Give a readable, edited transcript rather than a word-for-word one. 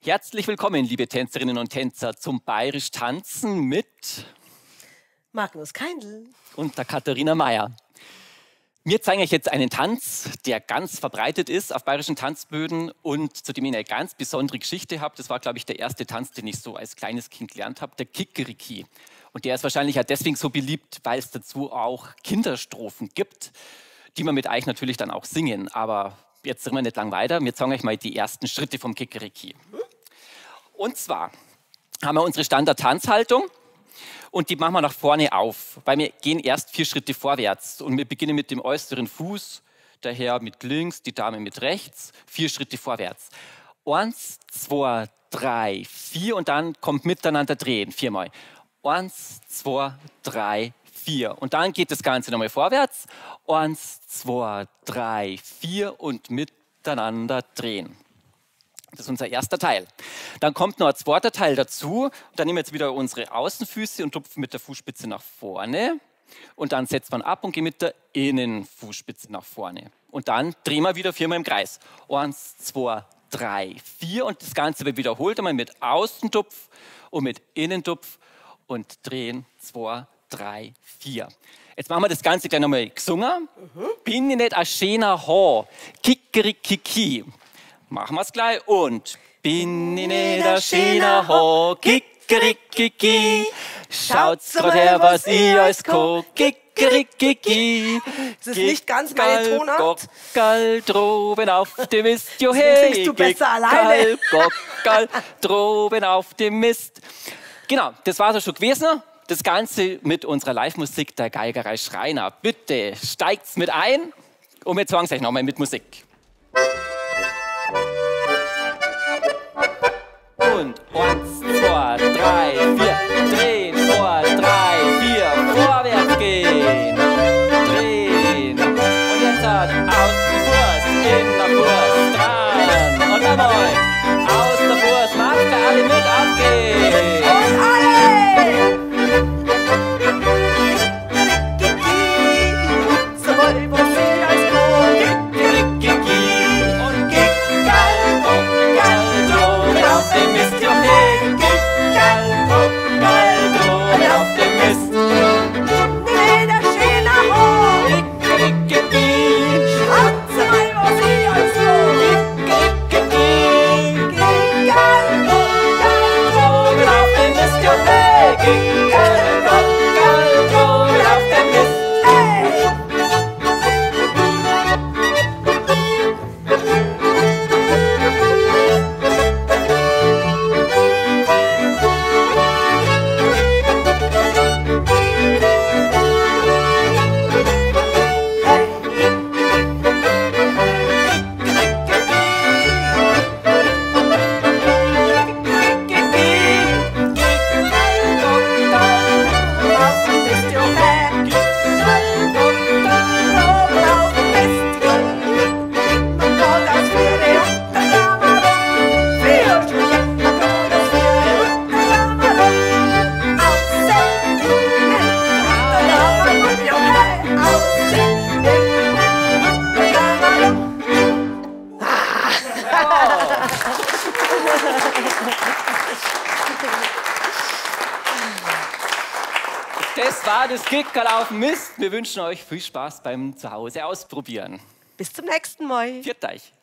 Herzlich willkommen, liebe Tänzerinnen und Tänzer, zum Bayerisch Tanzen mit Magnus Keindl und der Katharina Mayer. Wir zeigen euch jetzt einen Tanz, der ganz verbreitet ist auf bayerischen Tanzböden und zu dem ich eine ganz besondere Geschichte habe. Das war, glaube ich, der erste Tanz, den ich so als kleines Kind gelernt habe, der Kikeriki. Und der ist wahrscheinlich auch deswegen so beliebt, weil es dazu auch Kinderstrophen gibt, die wir mit euch natürlich dann auch singen. Aber jetzt sind wir nicht lang weiter. Wir zeigen euch mal die ersten Schritte vom Kikeriki. Und zwar haben wir unsere Standard-Tanzhaltung. Und die machen wir nach vorne auf, weil wir gehen erst 4 Schritte vorwärts. Und wir beginnen mit dem äußeren Fuß, der Herr mit links, die Dame mit rechts, 4 Schritte vorwärts. 1, 2, 3, 4 und dann kommt miteinander drehen, 4-mal. 1, 2, 3, 4. Und dann geht das Ganze nochmal vorwärts. 1, 2, 3, 4 und miteinander drehen. Das ist unser erster Teil. Dann kommt noch ein zweiter Teil dazu. Dann nehmen wir jetzt wieder unsere Außenfüße und tupfen mit der Fußspitze nach vorne. Und dann setzt man ab und geht mit der Innenfußspitze nach vorne. Und dann drehen wir wieder 4-mal im Kreis. 1, 2, 3, 4. Und das Ganze wird wiederholt einmal mit Außentupf und mit Innentupf und drehen 2, 3, 4. Jetzt machen wir das Ganze gleich nochmal gesungen. Bin ich nicht ein schöner Haar, Kikerikiki. Machen wir es gleich und bin ich nicht ein schöner Haar, Kikerikiki. Schaut's grad her, was ich alles kann, Kikerikiki. Das ist nicht ganz meine Tonart. Gockerl, droben auf dem Mist, jo hey, singst du besser alleine. Gockerl, droben auf dem Mist. Genau, das war es schon gewesen. Das Ganze mit unserer Live-Musik der Geigerei Schreiner. Bitte steigt's mit ein und wir zeigen es euch nochmal mit Musik. Und 1, 2, 3, 4, drehen, vor, 3, 4, vorwärts gehen, drehen. Und jetzt aus der Fuß, in der Fuß, dran. Und nochmal, aus der Fuß, macht ihr alle mit abgehen. Und alle! So wollen wir sie als Kohl. Kikeriki und Kickerl, Gockerl, droben auf dem Mist, jo hey, Kickerl, Gockerl, droben auf dem Mist. Jeder schöne Haar. Kikeriki, Schaut mal, was sie als Kohl. Kikeriki, Egal, droben auf dem Mist, jo hey, Kickerl, Gockerl, droben auf dem Mist. Das war das Kickerl auf dem Mist. Wir wünschen euch viel Spaß beim Zuhause ausprobieren. Bis zum nächsten Mal. Viert euch!